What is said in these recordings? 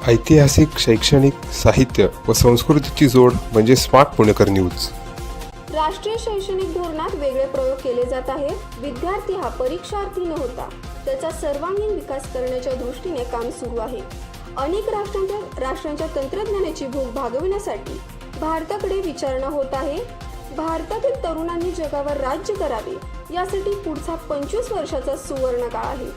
ऐतिहासिक, शैक्षणिक, साहित्य व संस्कृतीची जोड म्हणजे स्मार्ट पुणेकर न्यूज. राष्ट्रीय शैक्षणिक धोरणात वेगळे प्रयोग केले जात आहेत. विद्यार्थी हा परीक्षार्थी न होता त्याचा सर्वांगीण विकास करण्याच्या दृष्टीने काम सुरू आहे. अनेक राष्ट्रांच्या तंत्रज्ञानाची भूक भागविण्यासाठी भारताकडे विचारणा होत आहे. भारतातील तरुणांनी जगावर राज्य करावे यासाठी पुढचा 25 वर्षाचा सुवर्ण काळ आहे.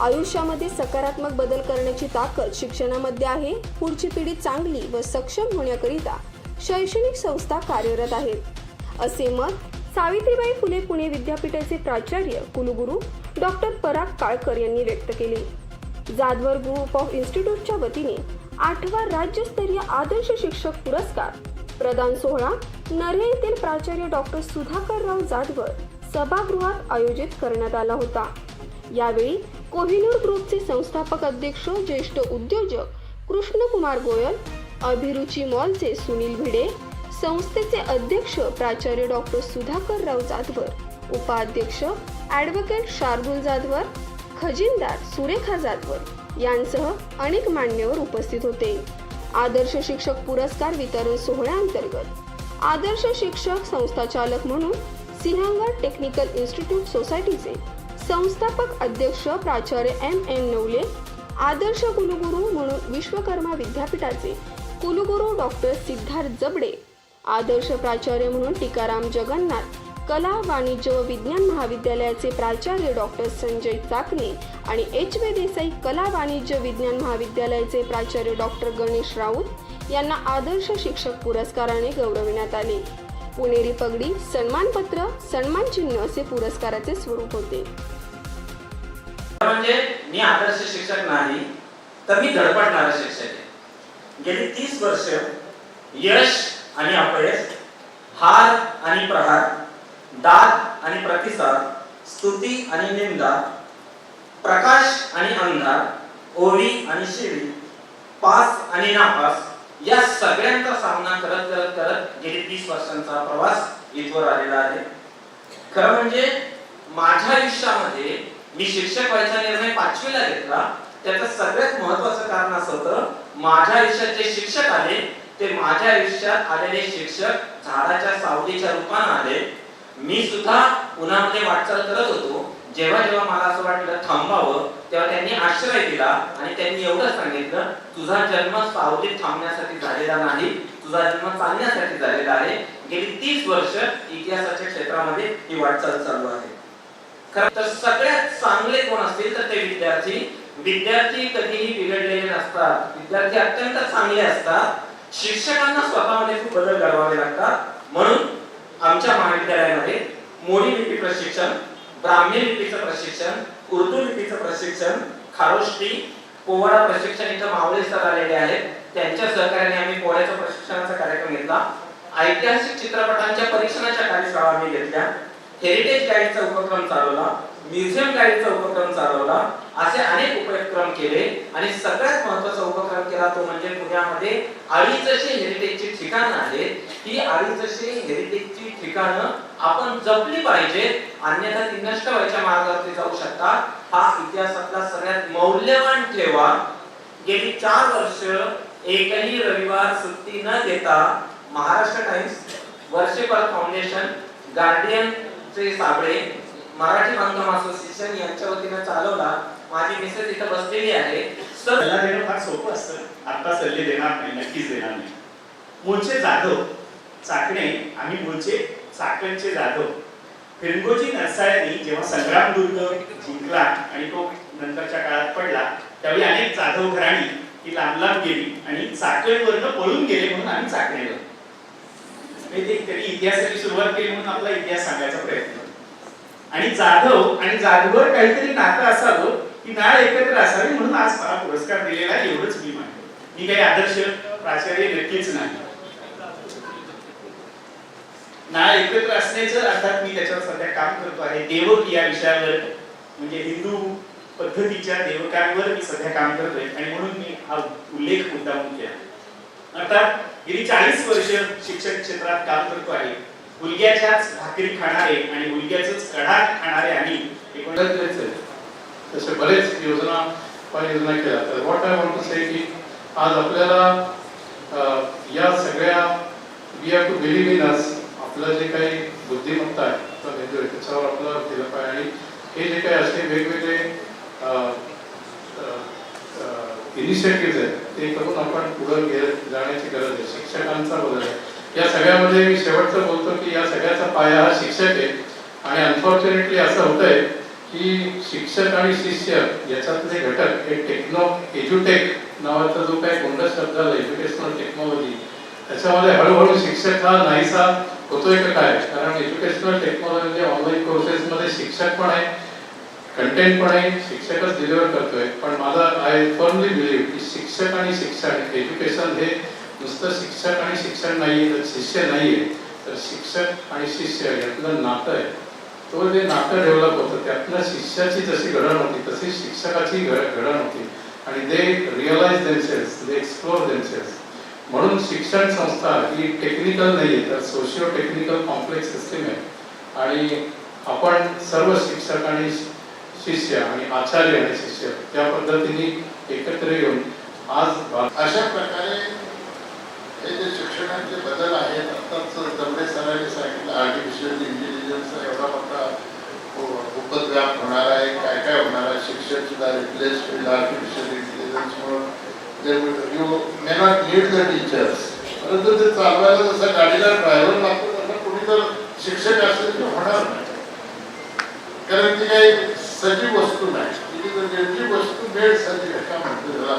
आयुष्यामध्ये सकारात्मक बदल करण्याची ताकद शिक्षणामध्ये आहे. पुढची पिढी चांगली व सक्षम होण्याकरिता शैक्षणिक संस्था कार्यरत आहेत, असे मत सावित्रीबाई फुले पुणे विद्यापीठाचे प्राचार्य कुलगुरू डॉक्टर पराग काळकर यांनी व्यक्त केले. जाधवर ग्रुप ऑफ इन्स्टिट्यूटच्या वतीने 8वा राज्यस्तरीय आदर्श शिक्षक पुरस्कार प्रदान सोहळा नरहे येथील प्राचार्य डॉक्टर सुधाकरराव जाधवर सभागृहात आयोजित करण्यात आला होता. यावेळी कोहिनूर ग्रुपचे संस्थापक अध्यक्ष, ज्येष्ठ उद्योजक कृष्णकुमार गोयल, अभिरुची मॉलचे सुनील भिडे, संस्थेचे अध्यक्ष प्राचार्य डॉक्टर सुधाकरराव जाधवर, उपाध्यक्ष ॲडव्होकेट शार्दूल जाधवर, खजिनदार सुरेखा जाधवर यांसह अनेक मान्यवर उपस्थित होते. आदर्श शिक्षक पुरस्कार वितरण सोहळ्याअंतर्गत आदर्श शिक्षक संस्थाचालक म्हणून सिंहगड टेक्निकल इन्स्टिट्यूट सोसायटीचे संस्थापक अध्यक्ष प्राचार्य M.N. नवले, आदर्श कुलगुरू म्हणून विश्वकर्मा विद्यापीठाचे कुलगुरू डॉक्टर सिद्धार्थ जबडे, आदर्श प्राचार्य म्हणून टीकाराम जगन्नाथ, कला, वाणिज्य व विज्ञान महाविद्यालयाचे प्राचार्य डॉक्टर संजय चाकणे आणि H.V. देसाई कला, वाणिज्य, विज्ञान महाविद्यालयाचे प्राचार्य डॉक्टर गणेश राऊत यांना आदर्श शिक्षक पुरस्काराने गौरविण्यात आले. पुणेरी पगडी, सन्मानपत्र, सन्मान चिन्ह असे पुरस्काराचे स्वरूप होते. म्हणजे मी आदर्श शिक्षक नाही तर मी धडपडणारा शिक्षक आहे. गेली 30 वर्ष यश आणि अपयश, हार आणि प्रहार, दाद आणि प्रतिसाद, स्तुती आणि निंदा, प्रकाश आणि अंधार, ओवी आणि शिवी, पास आणि नापास या सगळ्यांचा सामना करत करत करत गेली 30 वर्षांचा प्रवास इथवर आलेला आहे. खरं म्हणजे माझ्या आयुष्यामध्ये मी शिक्षक व्हायचा निर्णय 5वीला घेतला. त्याचं सगळ्यात महत्त्वाचं कारण असं होतं, माझ्या आयुष्यात जे शिक्षक आले ते माझ्या आयुष्यात आलेले शिक्षक झाडाच्या सावलीच्या रूपाने आले. मी सुद्धा उन्हामध्ये वाटचाल करत होतो. जेव्हा जेव्हा मला असं वाटलं थांबावं तेव्हा त्यांनी आश्रय दिला आणि त्यांनी एवढं सांगितलं, तुझा जन्म सावलीत थांबण्यासाठी झालेला नाही, तुझा जन्म चालण्यासाठी झालेला आहे. गेली 30 वर्ष इतिहासाच्या क्षेत्रामध्ये ही वाटचाल चालू आहे. खरं तर सगळ्यात चांगले कोण असतील तर ते विद्यार्थी. विद्यार्थी कधीही बिघडलेले नसतात, विद्यार्थी अत्यंत चांगले असतात. शिक्षकांना स्वतःमध्ये खूप बदल घडवावे लागतात. म्हणून आमच्या महाविद्यालयामध्ये मोडी लिपी प्रशिक्षण, ब्राह्मी लिपीचं प्रशिक्षण, उर्दू लिपीचं प्रशिक्षण, खारोष्टी, पोवाडा प्रशिक्षण इथं मावळे सर आलेले आहेत. त्यांच्या सहकार्याने आम्ही पोवाड्याच्या प्रशिक्षणाचा कार्यक्रम घेतला. ऐतिहासिक चित्रपटांच्या परीक्षणाच्या कार्यशाळा आम्ही घेतल्या. हेरिटेज गाईडचा उपक्रम चालवला, म्युझियम गाईडचा उपक्रम चालवला. असे अनेक उपक्रम केले आणि सगळ्यात महत्त्वाचा उपक्रम केला तो म्हणजे पुण्यामध्ये अडीचशे हेरिटेजची ठिकाणं आहेत. ही अडीचशे हेरिटेजची ठिकाणं आपण जपली पाहिजेत, अन्यथा ती नष्ट व्हायच्या मार्गावरती जाऊ शकतात. हा इतिहासातला सगळ्यात मौल्यवान ठेवा. गेली 4 वर्ष एकही रविवार सुट्टी न देता महाराष्ट्र टाइम्स, वर्षेकर फाउंडेशन, गार्डियन चे साबळे, मराठी बांधकाम असोसिएशन यांच्या वतीने चालवला. माझी मिसेस इथे बसलेली आहे. सर सल्ला देणं फार सोपं असतं. आता सल्ले देणार नाही, नक्कीच देणार नाही. मूळचे जाधव चाकणे, आम्ही मूळचे चाकणचे जाधव. फिरंगोजी नरसाळ्यांनी जेव्हा संग्रामदुर्ग जिंकला आणि तो नंतरच्या काळात पडला, त्यावेळी अनेक जाधव घराणी ही लांब लांब गेली आणि चाकणवरनं पळून गेले म्हणून आम्ही चाकणेला. त्यांनी इतिहासाची सुरुवात केली म्हणून आपला इतिहास सांगायचा प्रयत्न. आणि जाधव आणि जाधवर काहीतरी नातं असावं, की नाळ एकत्र असावी म्हणून आज मला पुरस्कार दिलेला आहे, एवढंच मी मानतो. मी काही आदर्श प्राचार्य नक्कीच नाही. नाळ एकत्र असण्याचं अर्थात मी त्याच्यावर सध्या काम करतो आहे. देवक या विषयावर म्हणजे हिंदू पद्धतीच्या देवकांवर मी सध्या काम करतोय आणि म्हणून मी हा उल्लेख मुद्दामून केला. अर्थात गेली 40 वर्ष शिक्षण क्षेत्रात काम करतो आहे. मुलग्याच्याच भाकरी खाणारे आणि मुलग्याचंच कढा खाणारे आणि तसे बरेच योजना उपाययोजना केल्या तर what I want to say की आज आपल्याला या सगळ्या we have to believe in us. आपलं जे काही बुद्धिमत्ता आहे आपला मेंदू आहे त्याच्यावर आपलं केलं पाहिजे आणि हे जे काही असे वेगवेगळे इनिशिएटिव्ह आहेत ते करून आपण पुढे जाण्याची गरज आहे. शिक्षकांचा बदल आहे या सगळ्यामध्ये. मी शेवटचं बोलतो की या सगळ्याचा पाया हा शिक्षक आहे आणि अनफॉर्च्युनेटली असं होतंय की शिक्षक आणि शिष्य याच्यातले घटक हे एज्युटेक नावाचा जो काही गोंडस शब्द आला एज्युकेशनल टेक्नॉलॉजी त्याच्यामध्ये हळूहळू शिक्षक हा नाहीसा होतोय का काय. कारण एज्युकेशनल टेक्नॉलॉजी ऑनलाईन कोर्सेसमध्ये शिक्षक पण आहे, कंटेंट पण आहे, शिक्षकच डिलिव्हर करतोय. पण माझा आय फर्मली बिलीव्ह की शिक्षक आणि शिक्षण एज्युकेशन हे नुसतं शिक्षक आणि शिक्षण नाहीये तर शिष्य नाहीये तर शिक्षक आणि शिष्य यातलं नातं आहे. तो जे नातं डेव्हलप होतं त्यातनं शिष्याची जशी घडण होती तशी शिक्षकाची घडण होती आणि they realise themselves, they explore themselves. म्हणून शिक्षण संस्था ही टेक्निकल नाही आहे तर सोशिओ टेक्निकल कॉम्प्लेक्स सिस्टीम आहे आणि आपण सर्व शिक्षक आणि शिष्य आणि आचार्य आणि शिष्य त्या पद्धतीने एकत्र येऊन आज अशा प्रकारे हे जे शिक्षणाचे बदल आहेत आत्ताच दबडे सरांनी सांगितलं आर्टिफिशियल इंटेलिजन्सचा एवढा मोठा उपद्व्याप होणार आहे, काय काय होणार आहे. शिक्षक सुद्धा रिप्लेस होईल आर्टिफिशियल इंटेलिजन्समुळे. You may not need the teachers, परंतु ते चालवायला जसं गाडीला ड्रायव्हर लागतो तसं कोणी जर शिक्षक असेल तर होणार नाही. कारण ती काही सजीव वस्तू नाही, ती निर्जीव वस्तू मेड सजीव का म्हणतो त्याला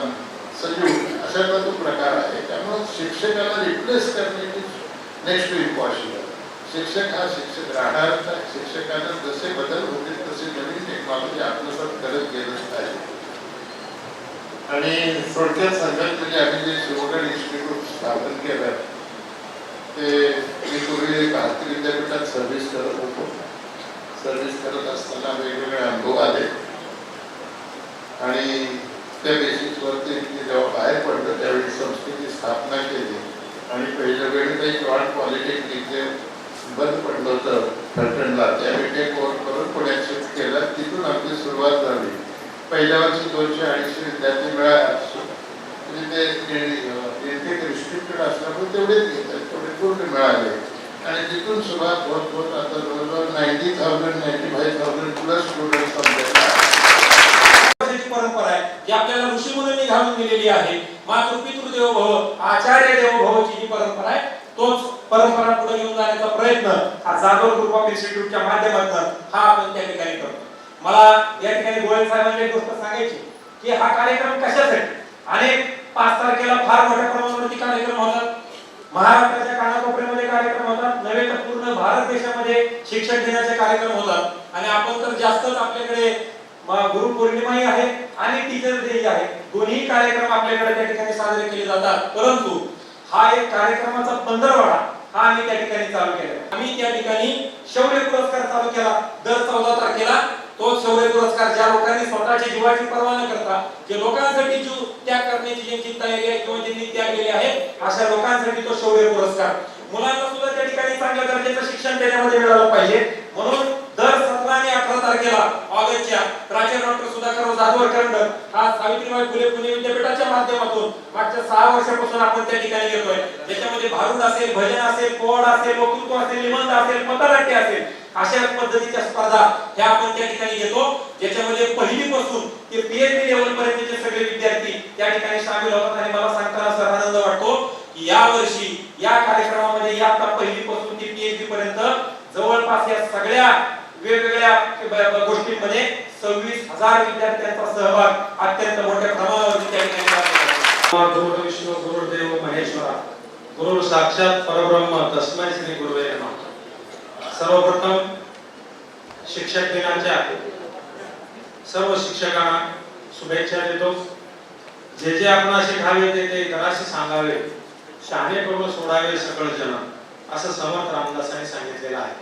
सजीव अशातला तो प्रकार आहे. त्यामुळे शिक्षकाला रिप्लेस करणे नेक्स्ट टू इम्पॉसिबल. शिक्षक हा शिक्षक राहणार. शिक्षकांना जसे बदल होतील तसे नवीन टेक्नॉलॉजी आत्मसात करत गेलंच पाहिजे. आणि थोडक्यात सांगायचं म्हणजे आम्ही जे शिवगड इन्स्टिट्यूट स्थापन केलं ते मी पूर्वी भारतीय विद्यापीठात सर्व्हिस करत होतो. सर्व्हिस करत असताना वेगवेगळे अनुभव आले आणि त्या बेसिसवरती जेव्हा बाहेर पडलं त्यावेळी संस्थेची स्थापना केली आणि पहिल्या वेळी काही जॉईंट पॉलिटेक्निक जे बंद पडलं होतं फलटणला त्यावेळी टेक ओव्हर करून पुण्यात शिफ्ट केलं. तिथून आपली सुरुवात झाली. पहिल्या वर्षी 200-250 विद्यार्थी मिळाले म्हणजे ते रिस्ट्रिक्टेड असल्यामुळे तेवढेच घेतात, तेवढे पूर्ण मिळाले आणि तिथून सुरुवात होत होत आता जवळजवळ 90,000-95,000 प्लस स्टुडंट्स परंपरा आहे जी आपल्याला ऋषीमुनींनी घालून दिलेली आहे. मातृपितृदेवो भव आचार्य देवो भवची जी परंपरा आहे तोच परंपरा पुढे घेऊन जाण्याचा प्रयत्न हा जाधव ग्रुप ऑफ इन्स्टिट्यूटच्या माध्यमातून हा आपण त्या ठिकाणी करतो. मला या ठिकाणी गोयल साहेबांनी एक गोष्ट सांगायची की हा कार्यक्रम कशासाठी. अनेक 5 तारखेला फार मोठ्या प्रमाणावरती कार्यक्रम होतात, महाराष्ट्राच्या कानाकोपऱ्यामध्ये कार्यक्रम होतात, नव्हे तर पूर्ण भारत देशामध्ये शिक्षक दिनाचे कार्यक्रम होतात आणि आपण तर जास्तच आपल्याकडे गुरु पौर्णिमाही आहे आणि टीचर्स डे आहे. दोन्ही कार्यक्रम आपल्याकडे त्या ठिकाणी साजरे केले जातात. परंतु हा एक कार्यक्रमाचा पंधरवडा हा आम्ही त्या ठिकाणी चालू केला. आम्ही त्या ठिकाणी शौर्य पुरस्कार चालू केला. दर 14 तारखेला तो शौर्य पुरस्कार ज्या लोकांनी स्वतःच्या जीवाची पर्वा न करता जे लोकांसाठी जीव त्याग करण्याची ज्यांची तयारी आहे किंवा ज्यांनी त्याग केले आहे अशा लोकांसाठी तो शौर्य पुरस्कार. मुलांना सुद्धा त्या ठिकाणी चांगल्या दर्जाचं शिक्षण त्याच्यामध्ये मिळालं पाहिजे म्हणून दर 17 आणि 18 तारखेला ऑगस्टच्या प्राचार्य डॉक्टर सुधाकर जाधव करंडक हा सावित्रीबाई फुले पुणे विद्यापीठाच्या माध्यमातून मागच्या 6 वर्षापासून आपण त्या ठिकाणी घेतोय. ज्याच्यामध्ये भारूड असेल, भजन असेल, पोवाडा असेल, वक्तृत्व असेल, निबंध असेल, पथनाट्य असेल अशा पद्धतीच्या स्पर्धा ह्या आपण त्या ठिकाणी घेतो. ज्याच्यामध्ये पहिलीपासून ते पीएचडी लेवल पर्यंतचे सगळे विद्यार्थी त्या ठिकाणी सामील होतात आणि मला सांगताना सर आनंद वाटतो की या वर्षी या कार्यक्रमामध्ये या आता पहिलीपासून ते पीएचडी पर्यंत जवळपास या सगळ्या वेगवेगळ्या गोष्टींमध्ये 26,000 विद्यार्थ्यांचा सहभाग अत्यंत मोठ्या प्रमाणावरती त्या ठिकाणी. गुरु विष्णू गुरुदेव महेश्वरा गुरु साक्षात परब्रह्म तस्मै श्री गुरुवे नमः. सर्वप्रथम शिक्षक दिनाच्या सर्व शिक्षकांना शुभेच्छा देतो. जे जे आपण असे घावे ते जराशी सांगावे, शहाणे करून सोडावे सकळ जन असं समर्थ रामदासांनी सांगितलेलं आहे.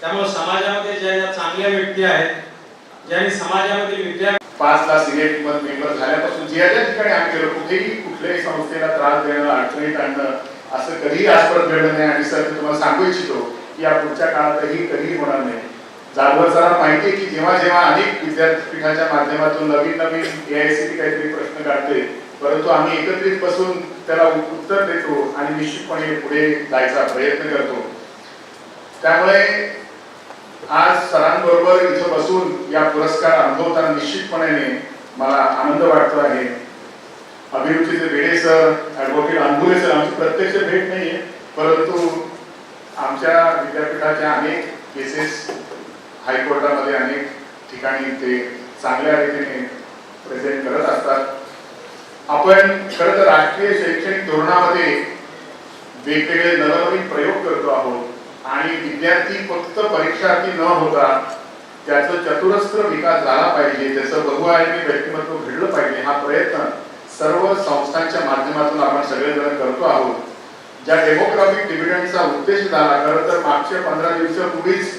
त्यामुळे समाजामध्ये ज्या चांगल्या व्यक्ती आहेत ज्यांनी समाजामध्ये विद्या 5ला सिलेक्ट मेंबर झाल्यापासून ज्या ठिकाणी आम्ही गेलो कुठल्याही संस्थेला त्रास देणं अडचणीत आणणं असं कधीही आजपर्यंत घडलं नाही आणि सर तुम्हाला सांगू इच्छितो की या पुढच्या काळातही कधीही होणार नाही. जाधवर सरांना माहिती आहे की जेव्हा जेव्हा अनेक विद्यापीठाच्या माध्यमातून नवीन नवीन AICTE काहीतरी प्रश्न काढते, परंतु आम्ही एकत्रित बसून त्याला उत्तर देतो आणि निश्चितपणे पुढे जायचा प्रयत्न करतो. त्यामुळे आज सरांबरोबर इथं बसून या पुरस्कार अनुभवताना निश्चितपणे मला आनंद वाटतो आहे. अभिरुचीचे वेडे सर, ॲडव्होकेट अंबुले सर, आमची प्रत्यक्ष भेट नाहीये, परंतु आमच्या विद्यापीठाच्या अनेक केसेस हायकोर्टामध्ये अनेक ठिकाणी ते चांगल्या रीतीने प्रेझेंट करत असतात. आपण खरं तर राष्ट्रीय शैक्षणिक धोरणामध्ये वेगवेगळे नवनवीन प्रयोग करतो आहोत आणि विद्यार्थी फक्त परीक्षार्थी न होता त्याचं चतुरस्र विकास झाला पाहिजे, त्याचं बहुआयामी व्यक्तिमत्व घडलं पाहिजे, हा प्रयत्न सर्व संस्थांच्या माध्यमातून आपण सगळेजण करतो आहोत. ज्या डेमोग्राफिक डिव्हिडंडचा उद्देश झाला, खरं तर मागच्या 15 दिवसापूर्वीच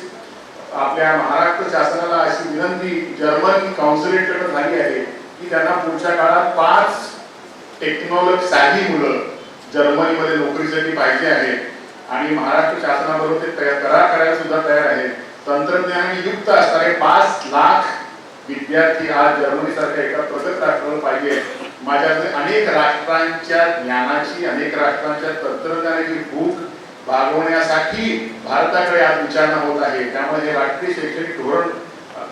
आपल्या महाराष्ट्र शासनाला अशी विनंती जर्मन काउन्सिलेटकडे झाली आहे की त्यांना पुढच्या काळात 5 टेक्नॉलॉजी साधी मुलं जर्मनीमध्ये नोकरीसाठी पाहिजे आहेत आणि महाराष्ट्र शासनाबरोबर ते करार करायला सुद्धा तयार आहेत. तंत्रज्ञानाने युक्त असणारे 5 लाख विद्यार्थी आज जर्मनी सारख्या एका प्रगत राष्ट्राला पाहिजे. माझ्याकडे अनेक राष्ट्रांच्या ज्ञानाची, अनेक राष्ट्रांच्या तंत्रज्ञानाची भूक भागवण्यासाठी भारताकडे आज विचारणा होत आहे. त्यामुळे हे राष्ट्रीय शैक्षणिक धोरण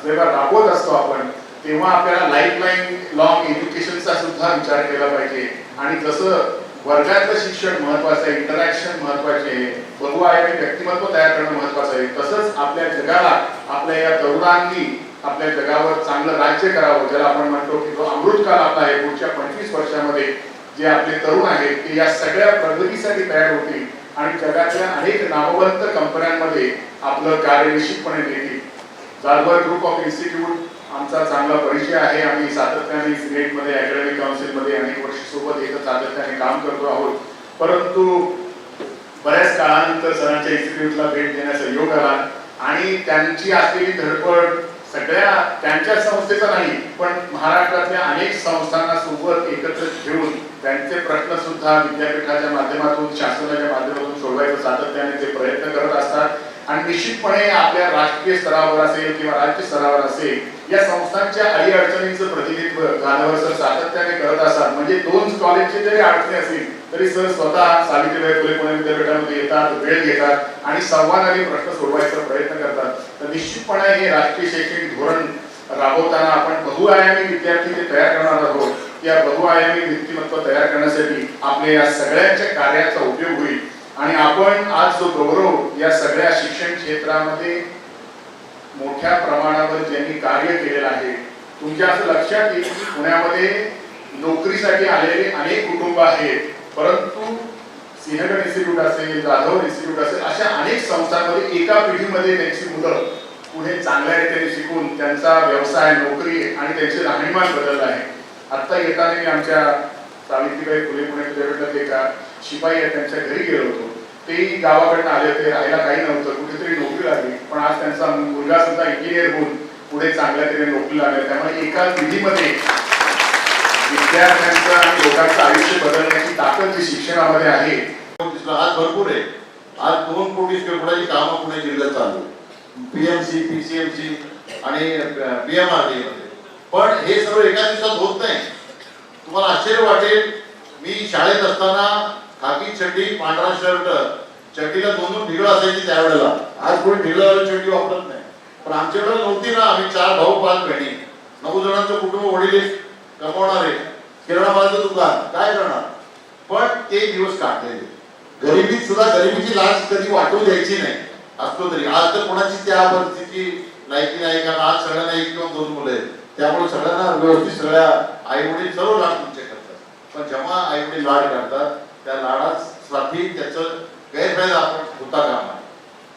जेव्हा राबवत असतो आपण, तेव्हा आपल्याला लाईफलाईन लॉंग एज्युकेशनचा सुद्धा विचार केला पाहिजे. आणि जसं वर्गातलं शिक्षण महत्वाचं आहे, इंटरॅक्शन महत्वाचे आहे, बहुआयामी व्यक्तिमत्व तयार करणं महत्वाचं आहे, तसंच आपल्या जगाला, आपल्या या तरुणांनी आपल्या जगावर चांगलं राज्य करावं, ज्याला आपण म्हणतो की जो अमृतकाल आपला आहे, पुढच्या 25 वर्षामध्ये जे आपले तरुण आहेत ते या सगळ्या प्रगतीसाठी तयार होतील आणि जगातल्या अनेक नामवंत कंपन्यांमध्ये आपलं कार्य निश्चितपणे देतील. जाधवर ग्रुप ऑफ इन्स्टिट्यूट आमचा चांगला परिचय आहे. आम्ही सातत्याने सिनेटमध्ये, अकॅडमिक काउन्सिलमध्ये अनेक वर्ष सोबत एकच सातत्याने काम करतो आहोत. परंतु बऱ्याच काळानंतर सरांच्या इन्स्टिट्यूटला भेट देण्याचा योग आला आणि त्यांची असलेली धडपड सगळ्या त्यांच्या संस्थेचा नाही, पण महाराष्ट्रातल्या अनेक संस्थांना सोबत एकत्रित घेऊन त्यांचे प्रश्न सुद्धा विद्यापीठाच्या माध्यमातून, शासनाच्या माध्यमातून सोडवायचा सातत्याने ते प्रयत्न करत असतात. आणि निश्चितपणे आपल्या राष्ट्रीय स्तरावर असेल किंवा राज्य स्तरावर असेल, या संस्थांच्या अडीअडचणींचं प्रतिनिधित्व जाधवर सर सातत्याने करत असतात. म्हणजे 2 कॉलेजचे जरी अडचणी असतील तरी सर स्वतः सावित्रीबाई फुले पुणे विद्यापीठामध्ये येतात, वेळ घेतात आणि संवादाने प्रश्न सोडवायचा प्रयत्न करतात. तर निश्चितपणे हे राष्ट्रीय शैक्षणिक धोरण राबवताना आपण बहुआयामी विद्यार्थी जे तयार करणार आहोत, या बहुआयामी व्यक्तिमत्व तयार करण्यासाठी आपल्या या सगळ्यांच्या कार्याचा उपयोग होईल. आणि आपण आज जो गौरव या सगळ्या शिक्षण क्षेत्रामध्ये मोठ्या प्रमाणावर ज्यांनी कार्य केलेलं आहे, तुमच्या असं लक्षात येईल की पुण्यामध्ये नोकरीसाठी आलेले अनेक कुटुंब आहेत, परंतु सिंहगड इन्स्टिट्यूट असेल, जाधव इन्स्टिट्यूट असेल, अशा अनेक संस्थांमध्ये एका पिढीमध्ये त्यांची मुलं पुढे चांगल्या रीतीने शिकून त्यांचा व्यवसाय, नोकरी आणि त्यांचे राहणीमान बदललं आहे. आता येताना मी आमच्या सावित्रीबाई फुले पुणे विद्यापीठात एका शिपाई आहेत त्यांच्या घरी गेलो होतो. ते गावाकडनं आले होते, राहायला काही नव्हतं, कुठेतरी नोकरी लागली, पण आज त्यांचा मुलगा सुद्धा इंजिनियर होऊन पुढे चांगल्या तऱ्हेने नोकरी लागली. त्यामुळे एका पिढीमध्ये विद्यार्थ्यांचं आणि लोकांचं आयुष्य बदलण्याची ताकद जी शिक्षणामध्ये आहे. आज भरपूर आहे. आज 2 कोटी स्क्वेअर फुटाची कामं पुणे जिल्ह्यात चालू, PMC, PCMC आणि PMRD मध्ये. पण हे सर्व एका दिवसात होत नाही. तुम्हाला आश्चर्य वाटेल, मी शाळेत असताना खाकी चड्डी, पांढरा शर्ट, चड्डीला 2 ढिगळं असायची त्यावेळेला. आज कोणी ढिगळं चड्डी वापरत नाही, पण आमच्याकडे नव्हती ना. आम्ही 4 भाऊ 5 बहिणी, 9 जणांचं कुटुंब, वडील कमवणारे, किराणामालाचं दुकान, काय करणार. पण ते दिवस काढलेले. गरिबीत सुद्धा गरिबीची लाज कधी वाटू द्यायची नाही. असतो तरी आज तर कोणाची त्या परिस्थिती लायकी नाही, कारण आज सगळ्यांना 1 किंवा 2 मुलं आहेत, त्यामुळे सगळ्यांना व्यवस्थित सगळ्या आई वडील सर्व लाड तुमचे करतात. पण जेव्हा आई वडील लाड करतात त्या लाडासाठी त्याचं गैरफायदा आपण होता कामा नये.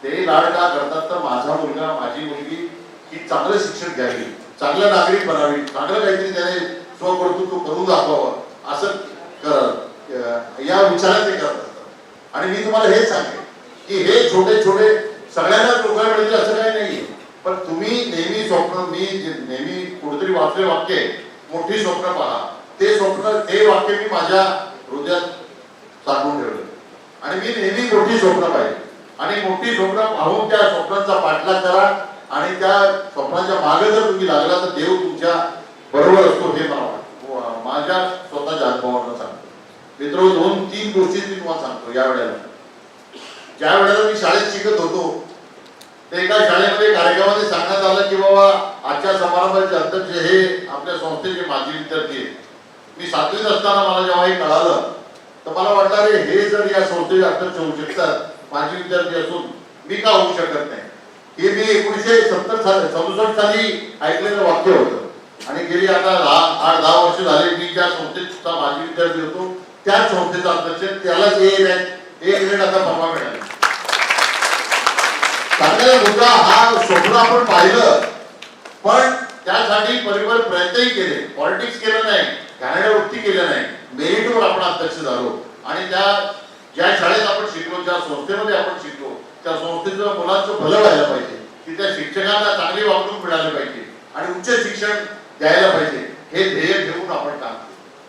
ते लाड का करतात तर माझा मुलगा, माझी मुलगी ही चांगलं शिक्षण घ्यावी, चांगलं नागरिक बनावी, चांगलं काहीतरी त्याने स्वकर्तृत्व करून दाखवावं असं करत या विचारात ते करत असतात. आणि मी तुम्हाला हेच सांगेन की हे छोटे छोटे सगळ्यांना रोजगार मिळतील असं काही नाहीये. पण तुम्ही नेहमी स्वप्न, मी नेहमी कुठेतरी वाचले वाक्य आहे, मोठी स्वप्न पहा. ते स्वप्न, ते वाक्य मी माझ्या हृदयात साठवून ठेवलं आणि मी नेहमी मोठी स्वप्न पाहिजे आणि मोठी स्वप्न पाहून त्या स्वप्नांचा पाठलाग करा आणि त्या स्वप्नाच्या मागे जर तुम्ही लागला तर देव तुमच्या बरोबर असतो हे मला वाटतं. माझ्या स्वतःच्या अनुभवावरून सांगतो मित्र. 2-3 गोष्टी मी तुम्हाला सांगतो. या वेळेला ज्या वेळेला मी शाळेत शिकत होतो ते एका शाळेमध्ये कार्यक्रमामध्ये सांगण्यात आलं की बाबा आजच्या समारंभाचे अध्यक्ष हे आपल्या संस्थेचे माजी विद्यार्थी आहेत. मी 7वीत असताना मला जेव्हा हे कळालं तर मला वाटलं अरे हे जर या संस्थेचे अध्यक्ष होऊ शकतात माजी विद्यार्थी असून मी का होऊ शकत नाही. हे मी 1967 साली ऐकलेलं वाक्य होतं आणि गेली आता 8-10 वर्ष झाले मी ज्या संस्थेचा माजी विद्यार्थी होतो त्याच संस्थेचा अध्यक्ष त्यालाच ए ग्रेड आता परवा मिळाला. चांगला मुद्दा हा स्वप्न आपण पाहिलं पण त्यासाठी परिवार प्रयत्नही केले. पॉलिटिक्स केलं नाही, घाणेरड्या वृत्ती केल्या नाही, मेरिटवर आपण अध्यक्ष झालो आणि त्या ज्या शाळेत आपण शिकलो ज्या संस्थेमध्ये आपण शिकलो त्या संस्थेचं मुलांचं भलं व्हायला पाहिजे, तिथल्या शिक्षकांना चांगली वागणूक मिळाली पाहिजे आणि उच्च शिक्षण द्यायला पाहिजे हे ध्येय ठेवून आपण काम